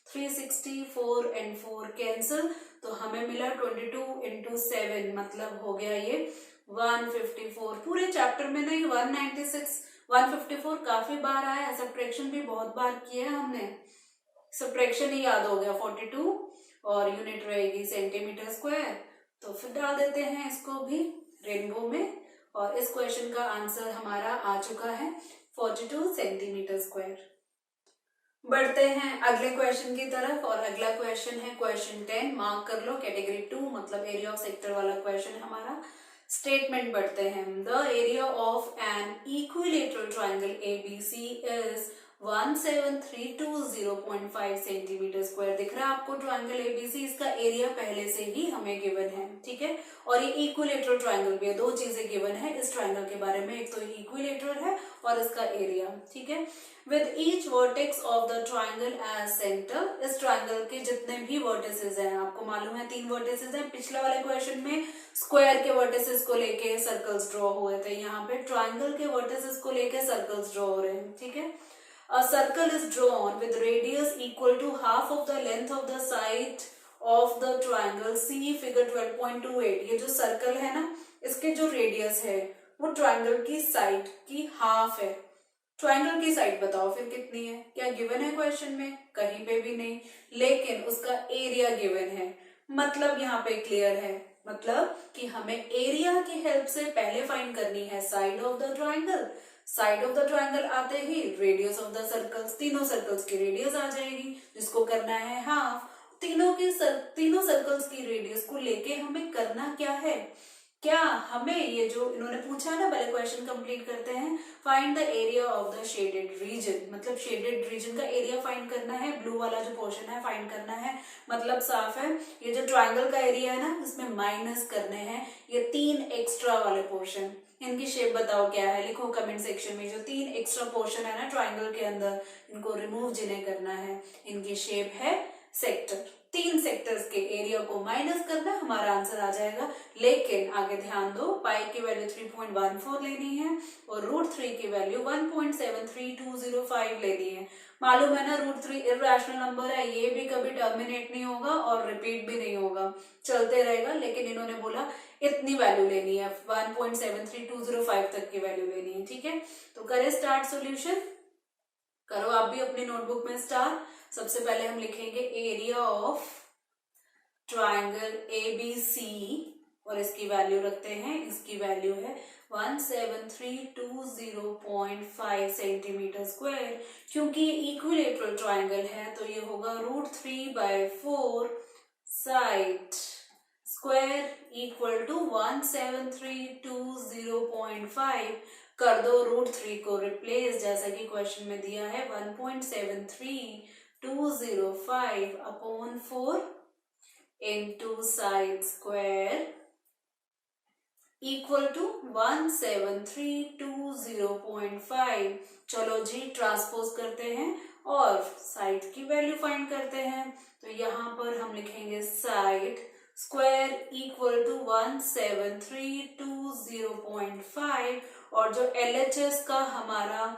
360, 4 एंड 4 कैंसल, तो हमें मिला 22 इंटू 7, मतलब हो गया ये 154। पूरे चैप्टर में नहीं, 196, 154 काफी बार आया, सब्ट्रैक्शन भी बहुत बार किया है हमने, सब्ट्रैक्शन ही याद हो गया 42, और यूनिट रहेगी सेंटीमीटर स्क्वायर। तो फिर डाल देते हैं इसको भी रेनबो में, और इस क्वेश्चन का आंसर हमारा आ चुका है 42 सेंटीमीटर स्क्वायर। बढ़ते हैं अगले क्वेश्चन की तरफ, और अगला क्वेश्चन है क्वेश्चन 10, मार्क कर लो, कैटेगरी 2 मतलब एरिया ऑफ सेक्टर वाला क्वेश्चन हमारा। स्टेटमेंट बढ़ते हैं, the area of an equilateral triangle ABC is 17320.5 centimetre square. दिख रहा है आपको ट्राइंगल एबीसी, इसका एरिया पहले से ही हमें गिवन है, ठीक है। और ये इक्विलेटरल ट्राइंगल भी है, दो चीजें गिवन है इस ट्राइंगल के बारे में, एक तो इक्विलेटरल है और इसका एरिया, ठीक है। With each vertex of the triangle as centre, इस ट्राइंगल के जितने भी वर्टिसेस हैं, आपको मालूम है 3 वर्टिसेस हैं, पिछले वाले क्वेश्चन में स्क्वायर के वर्टिसेस को लेके सर्कल्स ड्रॉ हुए थे, यहाँ पे ट्राइंगल के वर्टिसेस को लेके सर्कल्स ड्रॉ हो रहे हैं, ठीक है। A circle is drawn with radius equal to half of the length of the side of the triangle. See figure 12.28. ये जो सर्कल है ना, इसके जो रेडियस है वो ट्राइंगल की साइड की हाफ है। ट्राइंगल की साइड बताओ फिर कितनी है? क्या गिवन है क्वेश्चन में? कहीं पे भी नहीं, लेकिन उसका एरिया गिवन है, मतलब यहाँ पे क्लियर है, मतलब कि हमें एरिया की हेल्प से पहले फाइंड करनी है side of the triangle. Side of the triangle आते ही रेडियस ऑफ द सर्कल्स, तीनों सर्कल्स की रेडियस आ जाएगी, जिसको करना है हाफ। तीनों सर्कल्स की रेडियस को लेके हमें करना क्या है क्या हमें ये जो इन्होंने पूछा है ना, पहले क्वेश्चन कंप्लीट करते हैं। Find the area of the shaded region, मतलब शेडेड रीजन का एरिया फाइंड करना है, ब्लू वाला जो पोर्शन है फाइंड करना है। मतलब साफ है, ये जो ट्राइंगल का एरिया है ना, इसमें माइनस करने हैं ये 3 एक्स्ट्रा वाले पोर्शन। इनकी शेप बताओ क्या है, लिखो कमेंट सेक्शन में। जो 3 एक्स्ट्रा पोर्शन है ना ट्राइंगल के अंदर, इनको रिमूव जिन्हें करना है, इनकी शेप है सेक्टर। 3 सेक्टर्स के एरिया को माइनस करना, हमारा आंसर आ जाएगा। लेकिन आगे ध्यान दो, पाई की वैल्यू 3.14 लेनी है और √3 की वैल्यू 1.73205 लेनी है। मालूम है ना, √3 इर्रेशनल नंबर है, ये भी कभी टर्मिनेट नहीं होगा और रिपीट भी नहीं होगा, चलते रहेगा। लेकिन इन्होंने बोला इतनी वैल्यू लेनी है, 1.73205 तक की वैल्यू लेनी है। ठीक है, तो करें स्टार्ट सॉल्यूशन। करो आप भी अपनी नोटबुक में स्टार्ट। सबसे पहले हम लिखेंगे एरिया ऑफ ट्राइंगल ABC और इसकी वैल्यू रखते हैं, इसकी वैल्यू है 17320.5 सेंटीमीटर स्क्वायर। क्योंकि ये इक्विलेटरल ट्राइंगल है तो ये होगा √3/4 साइड स्क्वायर इक्वल टू 17320.5। कर दो √3 को रिप्लेस, जैसा कि क्वेश्चन में दिया है 1.73205/4 into side square equal to 17320.5। चलो जी ट्रांसपोज करते हैं और साइड की वैल्यू फाइंड करते हैं। तो यहाँ पर हम लिखेंगे साइड स्क्वायर इक्वल टू 17320.5 और जो LHS का हमारा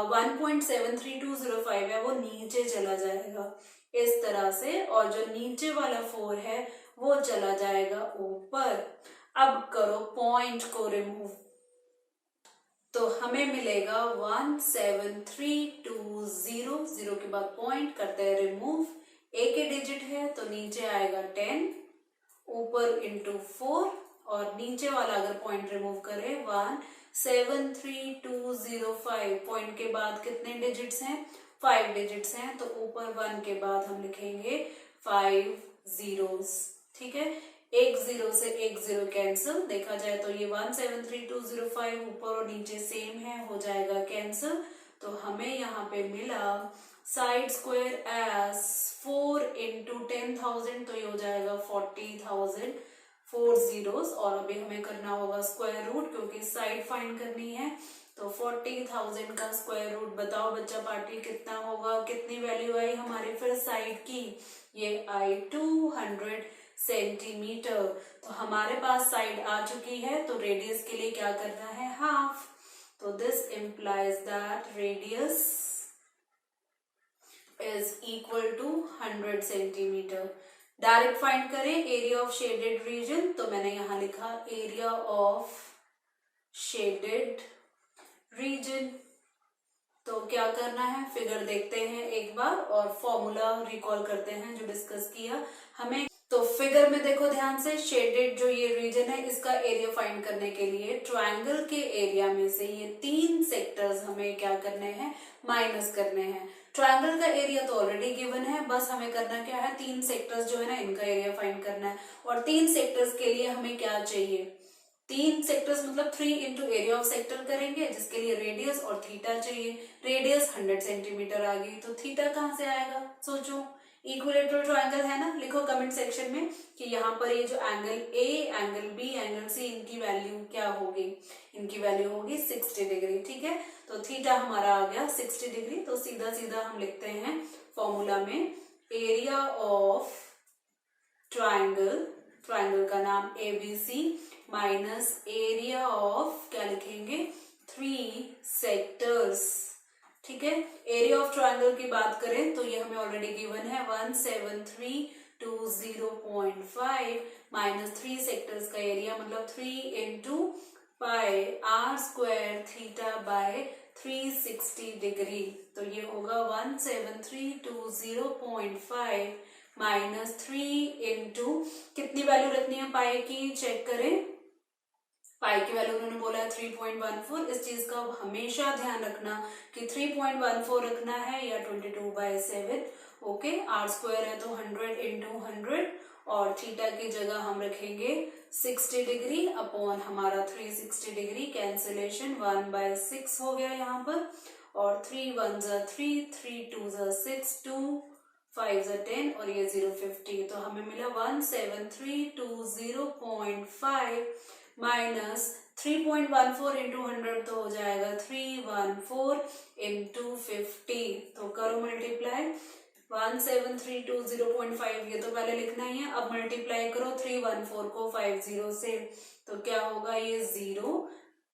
1.73205 है वो नीचे चला जाएगा इस तरह से, और जो नीचे वाला 4 है वो चला जाएगा ऊपर। अब करो पॉइंट को रिमूव, तो हमें मिलेगा 17320, 0 के बाद पॉइंट करते हैं रिमूव। ए के डिजिट है तो नीचे आएगा 10, ऊपर इंटू 4 और नीचे वाला अगर पॉइंट रिमूव करें 1732005, पॉइंट के बाद कितने डिजिट्स हैं, 5 डिजिट्स हैं, तो ऊपर 1 के बाद हम लिखेंगे 5 zeros। ठीक है, एक 0 से एक 0 कैंसिल, देखा जाए तो ये 1732005 ऊपर और नीचे सेम है, हो जाएगा कैंसिल। तो हमें यहाँ पे मिला साइड स्क्वायर एज 4 into 10,000, तो ये हो जाएगा 40,000, 4 zeros। और अभी हमें करना होगा स्क्वायर रूट क्योंकि साइड फाइंड करनी है। तो 40,000 का स्क्वायर रूट बताओ बच्चा पार्टी कितना होगा, कितनी वैल्यू आई हमारी फिर साइड की, ये आई 200 सेंटीमीटर। तो हमारे पास साइड आ चुकी है, तो रेडियस के लिए क्या करना है, हाफ। तो this implies that radius is equal to 100 centimetre. Direct find करें एरिया ऑफ शेडेड रीजन, तो मैंने यहां लिखा एरिया ऑफ शेडेड रीजन। तो क्या करना है, फिगर देखते हैं एक बार और फॉर्मूला रिकॉल करते हैं जो डिस्कस किया हमें। तो फिगर में देखो ध्यान से, शेडेड जो ये रीजन है इसका एरिया फाइंड करने के लिए ट्रायंगल के एरिया में से ये 3 सेक्टर्स हमें क्या करने हैं, माइनस करने हैं। ट्रायंगल का एरिया तो ऑलरेडी गिवन है, बस हमें करना क्या है, 3 सेक्टर्स जो है ना इनका एरिया फाइंड करना है। और 3 सेक्टर्स के लिए हमें क्या चाहिए, 3 सेक्टर्स मतलब 3 इंटू एरिया ऑफ सेक्टर करेंगे, जिसके लिए रेडियस और थीटा चाहिए। रेडियस 100 सेंटीमीटर आ गई, तो थीटा कहाँ से आएगा, सोचो। इक्विलेटरल ट्रायंगल है ना, लिखो कमेंट सेक्शन में कि यहाँ पर ये जो angle A, angle B, angle C, इनकी वैल्यू क्या होगी, इनकी वैल्यू होगी 60 डिग्री। ठीक है, तो थीटा हमारा आ गया 60 डिग्री। तो सीधा सीधा हम लिखते हैं फॉर्मूला में एरिया ऑफ ट्रायंगल, ट्रायंगल का नाम ABC माइनस एरिया ऑफ, क्या लिखेंगे, 3 सेक्टर्स। ठीक है, एरिया ऑफ ट्रायंगल की बात करें तो ये हमें ऑलरेडी गिवन है 17320.5 माइनस 3 सेक्टर्स का एरिया मतलब 3 into pi r square theta by 360 degree. तो ये होगा 17320.5 माइनस 3 इंटू, कितनी वैल्यू रखनी है पाई की, चेक करें। पाई की वैल्यू उन्होंने बोला है 3.14। इस चीज का हमेशा ध्यान रखना कि 3.14 रखना है या 22/7। ओके, r स्क्वायर है तो 100 इंटू 100 और थीटा की जगह हम रखेंगे 60 डिग्री अपॉन हमारा 360 डिग्री, कैंसिलेशन 1/6 हो गया यहाँ पर, और 3 1 जा 3, 3 2 जा 6, 2 5 जा 10 और ये 050, तो हमें मिला 17320.5 माइनस 3.14 इंटू 100 तो हो जाएगा 314 इंटू 50, तो करो मल्टीप्लाई 17320.5, ये तो पहले लिखना ही है, अब मल्टीप्लाई करो 314 को 50 से, तो क्या होगा ये 0,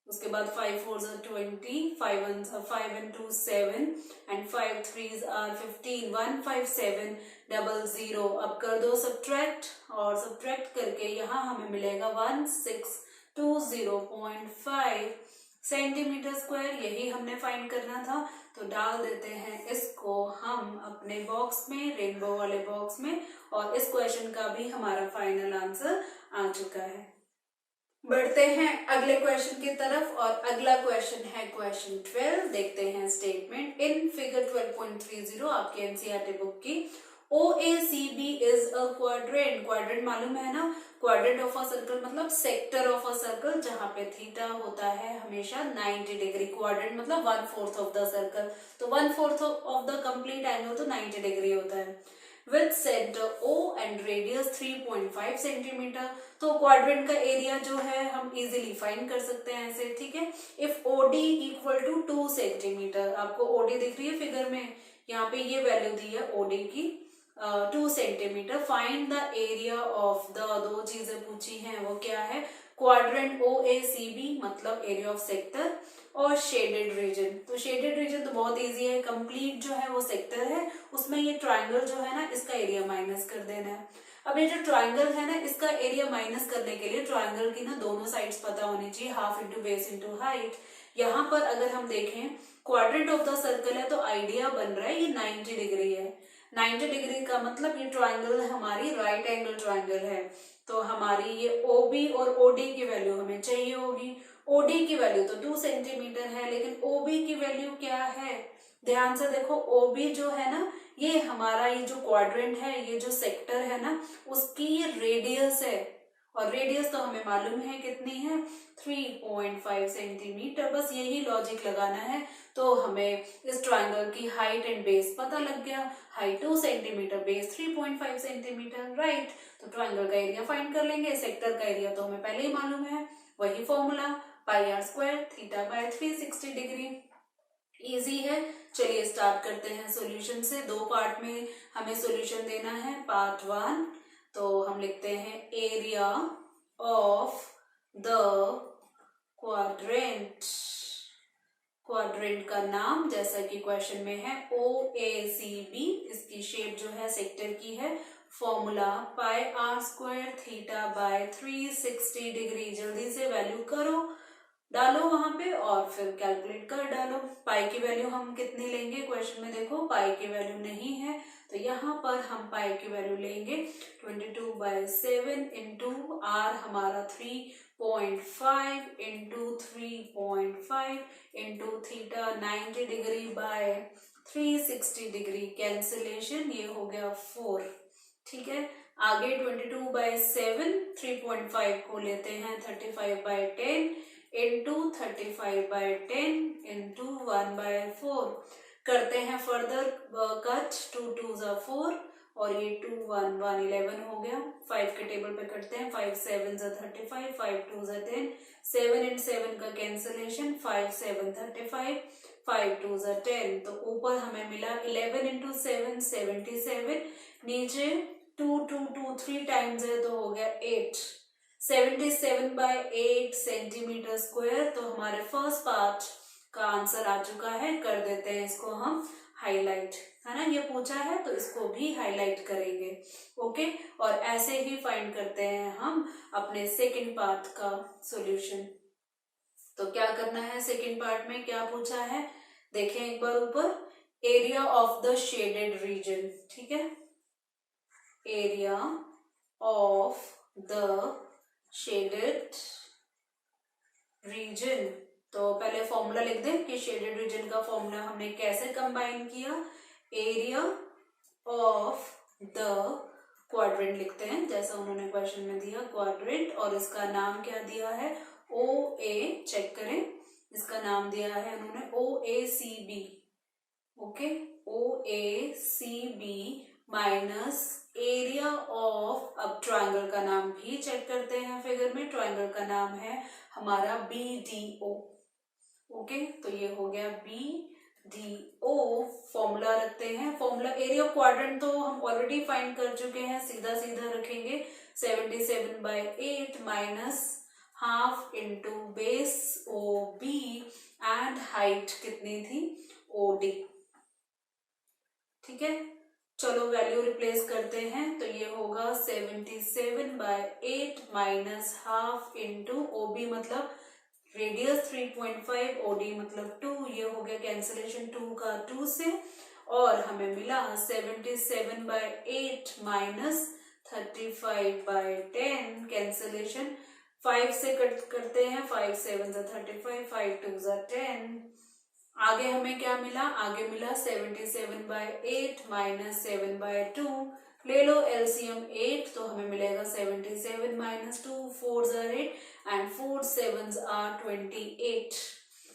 उसके बाद 5 4s are 20, 5 1s are 5 and 2 7 and 5 3s are 15, 15700, अब कर दो सब्ट्रैक्ट, और सब्ट्रैक्ट करके यहाँ हमें मिलेगा 1620.5 सेंटीमीटर स्क्वायर, यही हमने फाइंड करना था, तो डाल देते हैं इसको हम अपने बॉक्स में, रेनबो वाले बॉक्स में, और इस क्वेश्चन का भी हमारा फाइनल आंसर आ चुका है। बढ़ते हैं अगले क्वेश्चन की तरफ, और अगला क्वेश्चन है क्वेश्चन 12, देखते हैं स्टेटमेंट। इन फिगर 12.30 आपकी एनसीईआरटी बुक की, OACB is a quadrant, quadrant मालूम है ना, क्वाड्रेंट ऑफ अ सर्कल मतलब सेक्टर ऑफ अ सर्कल, जहां पे थीटा होता है हमेशा 90 डिग्री, क्वाड्रेंट मतलब 1/4 ऑफ द सर्कल, तो 1/4 ऑफ द कंप्लीट एंगल तो 90 डिग्री होता है, with centre O and radius 3.5 centimetre, तो क्वाड्रेंट का एरिया जो है हम इजीली फाइंड कर सकते हैं ऐसे, ठीक है। If OD equal to 2 centimetre, आपको OD दिख रही है फिगर में, यहाँ पे ये वैल्यू दी है OD की 2 centimetre, find the area of the, दो चीजें पूछी हैं, वो क्या है, क्वाड्रेंट OACB मतलब एरिया ऑफ सेक्टर, और शेडेड रीजन, तो शेडेड रीजन तो बहुत इजी है, कंप्लीट जो है वो सेक्टर है, उसमें ये ट्राइंगल जो है ना इसका एरिया माइनस कर देना है। अब ये जो ट्राइंगल है ना इसका एरिया माइनस करने के लिए ट्राइंगल की ना दोनों साइड्स पता होनी चाहिए, half into base into height. यहाँ पर अगर हम देखें क्वाड्रेंट ऑफ द सर्कल है तो आइडिया बन रहा है ये 90 डिग्री है, 90 डिग्री का मतलब ये ट्राइंगल हमारी राइट एंगल ट्राइंगल है, तो हमारी ये OB और OD की वैल्यू हमें चाहिए होगी। OD की वैल्यू तो 2 सेंटीमीटर है, लेकिन OB की वैल्यू क्या है, ध्यान से देखो, OB जो है ना ये हमारा ये जो क्वाड्रेंट है, ये जो सेक्टर है ना उसकी ये रेडियस है, और रेडियस तो हमें मालूम है कितनी है 3.5 सेंटीमीटर, बस यही लॉजिक लगाना है, तो हमें इस ट्राइंगल की हाइट एंड बेस पता लग गया, height 2 centimetre, base 3.5 centimetre, right, तो ट्राइंगल का एरिया फाइंड कर लेंगे, सेक्टर का एरिया तो हमें पहले ही मालूम है, वही फॉर्मूला πr² θ/360 डिग्री, इजी है। चलिए स्टार्ट करते हैं सॉल्यूशन से, दो पार्ट में हमें सॉल्यूशन देना है। पार्ट 1, तो हम लिखते हैं area of the quadrant, quadrant का नाम जैसा कि क्वेश्चन में है OACB, इसकी शेप जो है सेक्टर की है, फॉर्मूला πr² θ/360 डिग्री, जल्दी से वैल्यू करो, डालो वहां पे और फिर कैलकुलेट कर डालो। पाई की वैल्यू हम कितनी लेंगे, क्वेश्चन में देखो पाई की वैल्यू नहीं है, तो यहाँ पर हम पाई की वैल्यू लेंगे 22/7 इंटू r हमारा 3.5 into 3.5 into theta 90 degree by 360 degree, cancellation ये हो गया 4, ठीक है। आगे 22/7 3.5 को लेते हैं 35/10 इंटू 35/10 इंटू 1/4, करते हैं फर्दर कट, 2 2s are 4 और ये 2 1 1 11 हो गया, 5 के टेबल पे करते हैं, 5 7s are 35, 5 2s are 10, 7 and 7 का कैंसिलेशन, 5 7 35, 5 2s are 10, तो ऊपर हमें मिला 11 इंटू 7 77, नीचे 2 2 2 3 टाइम्स है तो हो गया 8, 77/8 सेंटीमीटर स्क्वायर, तो हमारे फर्स्ट पार्ट का आंसर आ चुका है। कर देते हैं इसको हम हाईलाइट, है ना, ये पूछा है तो इसको भी हाईलाइट करेंगे, ओके। और ऐसे ही फाइंड करते हैं हम अपने सेकंड पार्ट का सॉल्यूशन। तो क्या करना है सेकंड पार्ट में, क्या पूछा है देखें एक बार ऊपर, area of the shaded region, ठीक है, area of the shaded region, तो पहले फॉर्मूला लिख दें कि शेडेड रीजन का फॉर्मूला हमने कैसे कंबाइन किया, एरिया ऑफ द क्वाड्रेंट लिखते हैं जैसा उन्होंने क्वेश्चन में दिया क्वाड्रेंट, और इसका नाम क्या दिया है ओ ए, चेक करें इसका नाम दिया है उन्होंने OACB, okay OACB minus area of, अब ट्रायंगल का नाम भी चेक करते हैं फिगर में, ट्रायंगल का नाम है हमारा BDO, ओके तो ये हो गया BDO। फॉर्मूला रखते हैं, फॉर्मूला एरिया क्वाड्रेंट तो हम ऑलरेडी फाइंड कर चुके हैं, सीधा सीधा रखेंगे 77/8 minus half into base OB and height कितनी थी OD, ठीक है। चलो वैल्यू रिप्लेस करते हैं, तो ये होगा 77/8 माइनस हाफ इंटू OB मतलब रेडियस 3.5, OD मतलब 2, ये हो गया कैंसिलेशन 2 का 2 से, और हमें मिला 77/8 माइनस 35/10, कैंसिलेशन 5 से कट करते हैं, 5 7 35, 5 2 10, आगे हमें क्या मिला, आगे मिला 77/8 माइनस 7/2, ले लो एलसीएम 8, तो हमें मिलेगा 77 माइनस 2, 4 8 एंड 4 7 28,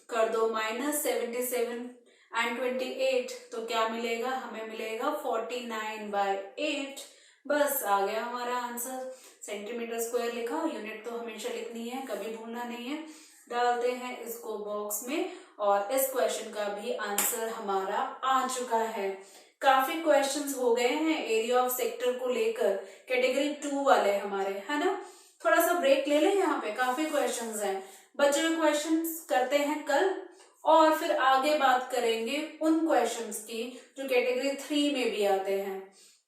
कर दो माइनस 77 एंड 28, तो क्या मिलेगा, हमें मिलेगा 49/8, बस आ गया हमारा आंसर। सेंटीमीटर स्क्वायर लिखा, यूनिट तो हमेशा लिखनी है, कभी भूलना नहीं है। डालते हैं इसको बॉक्स में, और इस क्वेश्चन का भी आंसर हमारा आ चुका है। काफी क्वेश्चंस हो गए हैं एरिया ऑफ सेक्टर को लेकर, कैटेगरी 2 वाले हमारे, है ना। थोड़ा सा ब्रेक ले लें, यहाँ पे काफी क्वेश्चंस हैं, बचे हुए क्वेश्चंस करते हैं कल, और फिर आगे बात करेंगे उन क्वेश्चंस की जो कैटेगरी 3 में भी आते हैं।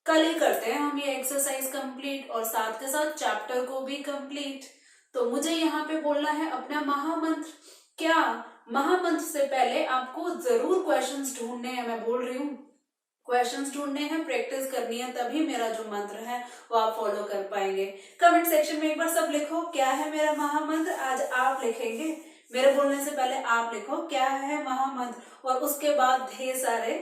कल ही करते हैं हम ये एक्सरसाइज कंप्लीट, और साथ के साथ चैप्टर को भी कंप्लीट। तो मुझे यहाँ पे बोलना है अपना महामंत्र। क्या महामंत्र से पहले आपको जरूर क्वेश्चंस ढूंढने हैं, मैं बोल रही हूँ क्वेश्चंस ढूंढने हैं, प्रैक्टिस करनी है, तभी मेरा जो मंत्र है वो आप फॉलो कर पाएंगे। कमेंट सेक्शन में एक बार सब लिखो क्या है मेरा महामंत्र। आज आप लिखेंगे, मेरे बोलने से पहले आप लिखो क्या है महामंत्र, और उसके बाद ढेर सारे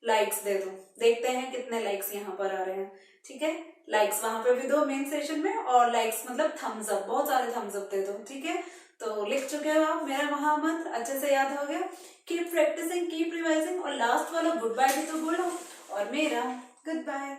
लाइक्स दे दो। देखते हैं कितने लाइक्स यहाँ पर आ रहे हैं, ठीक है। लाइक्स वहां पे भी दो मेन सेशन में, और लाइक्स मतलब थम्स अप, बहुत सारे थम्स अप दे दो, ठीक है। तो लिख चुके हो आप मेरा महामंत्र, अच्छे से याद हो गया। कीप प्रैक्टिसिंग, कीप रिवाइजिंग, और लास्ट वाला गुड बाय भी तो बोलो, और मेरा गुड बाय।